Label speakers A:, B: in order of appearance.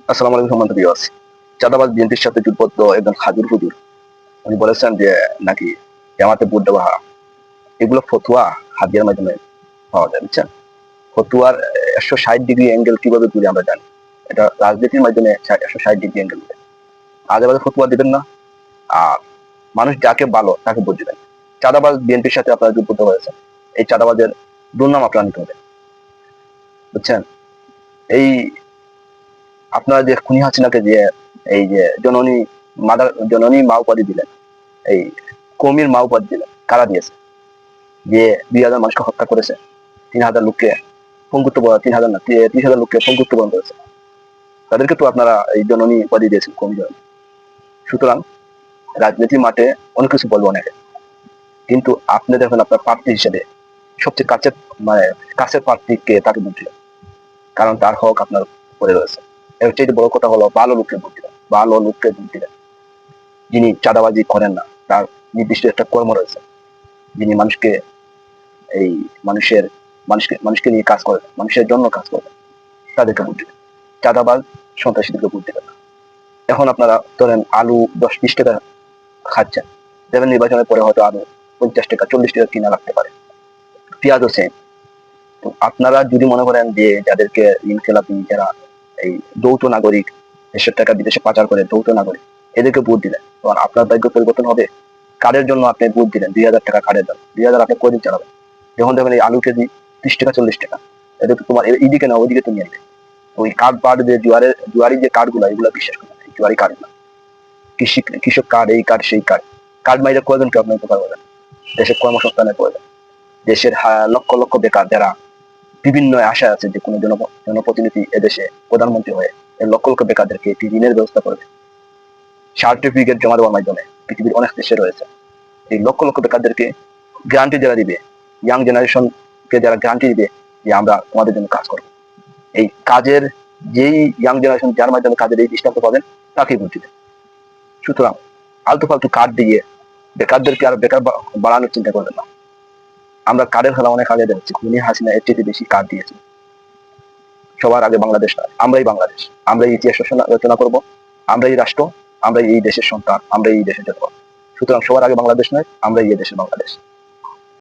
A: আসসালামু আলাইকুম সম্মানিত ভিউয়ার্স। চাঁদাবাজ বিএনপির সাথে জোটবদ্ধ একজন হাজুর হুজুর উনি বলেছেন যে নাকি জামাতে ভোট দেওয়া হারাম। এগুলো ফতুয়া হাদিয়ার মাধ্যমে পাওয়া যায়, বুঝছেন? ফতুয়ার 160 ডিগ্রি অ্যাঙ্গেল কিভাবে ঘুরে আমরা জানি। এটা রাজনীতির মাধ্যমে 160 ডিগ্রি অ্যাঙ্গেল ঘুরে। আজে বাজে ফতুয়া দিবেন না, আর মানুষ যাকে ভালো তাকে ভোট দিবেন। চাঁদাবাজ বিএনপির সাথে আপনারা জোটবদ্ধ হয়েছেন, এই চাঁদাবাজের দুর্নাম আপনারা নিতে হবে, বুঝছেন? এই আপনারা যে খুনি হাসিনাকে যে এই যে জননী মা উপাধি দিলেন, এই কমির মা উপাধি দিলেন, কারা দিয়েছে? যে 2,000 মানুষকে হত্যা করেছে, 3,000 লোককে পঙ্গুত্ব, 3,000 না 30,000 লোককে পঙ্গুত্ব বরণ করেছে, তাদেরকে তো আপনারা এই জননী উপাধি দিয়েছেন, কমি জননী। সুতরাং রাজনীতির মাঠে অনেক কিছু বলবো অনেকে, কিন্তু আপনি দেখেন আপনার প্রার্থী হিসেবে সবচেয়ে মানে কাছের প্রার্থীকে তাকে ভোট দিলেন, কারণ তার হক আপনার উপরে রয়েছে। এর চেয়ে বড় কথা হলো ভালো লোককে ভোট দিলেন, ভালো লোককে ভোট দিলেন, যিনি চাঁদাবাজি করেন না, তার নির্দিষ্ট একটা কর্ম রয়েছে, যিনি মানুষকে এই মানুষের মানুষকে নিয়ে কাজ করেন, মানুষের জন্য কাজ করেন, তাদেরকে ভোট দিবেন। চাঁদাবাজ সন্ত্রাসীদেরকে ভোট দিবেন না। এখন আপনারা ধরেন আলু 10-20 টাকা খাচ্ছেন, দেখবেন নির্বাচনের পরে হয়তো আলু 50 টাকা 40 টাকা কিনা লাগতে পারে, পেঁয়াজও সেম। তো আপনারা যদি মনে করেন যে যাদেরকে ঋণ খেলাপি, যারা এই যৌথ নাগরিক, দেশের টাকা বিদেশে পাচার করে যৌথ নাগরিক, এদেরকে ভোট দিলেন, তখন আপনার ভাগ্য পরিবর্তন হবে। কার্ডের জন্য আপনি ভোট দিলেন 2,000 টাকা কার্ডের জন্য, 2,000 আপনি কদিন চালাবেন? যখন দেখবেন এই আলু কেজি 30 টাকা 40 টাকা, এটা তো তোমার এইদিকে না ওইদিকে তুমি নিয়ে, ওই কার্ড পার্ড যে জুয়ারি যে কার্ড গুলা, এগুলা বিশ্বাস করেন, জুয়ারি কার্ড না, কৃষক কার্ড, এই কার্ড সেই কার্ড, কার্ড মাইরে কয়জন কে আপনার উপকার করেন? দেশের কর্মসংস্থানের প্রয়োজন, দেশের লক্ষ লক্ষ বেকার যারা বিভিন্ন আশা আছে যে কোনো জনপ্রতিনিধি এদেশে প্রধানমন্ত্রী হয়ে এই লক্ষ লক্ষ বেকারদেরকে একটি ঋণের ব্যবস্থা করবে সার্টিফিকেট জমা দেওয়ার মাধ্যমে। পৃথিবীর অনেক দেশে রয়েছে, এই লক্ষ লক্ষ বেকারদেরকে গ্যারান্টি যারা দিবে, ইয়াং জেনারেশনকে যারা গ্যারান্টি দিবে যে আমরা তোমাদের জন্য কাজ করবো, এই কাজের যেই ইয়াং জেনারেশন যার মাধ্যমে কাজের এই দৃষ্টান্ত পাবেন, তাকেই ভোট দিবে। সুতরাং আলতু ফালতু কার্ড দিয়ে বেকারদেরকে আর বেকার বাড়ানোর চিন্তা করবেন না। আমরা কার্ডের খেলা অনেক আগে দেখছি, খুনি হাসিনা এর চেয়ে বেশি কার্ড দিয়েছে। সবার আগে বাংলাদেশ নয়, আমরাই বাংলাদেশ, আমরা ইতিহাস রচনা করবো, আমরা এই রাষ্ট্র, আমরা এই দেশের সন্তান, আমরা এই দেশের জন্য। সুতরাং সবার আগে বাংলাদেশ নয়, আমরা এই দেশের বাংলাদেশ।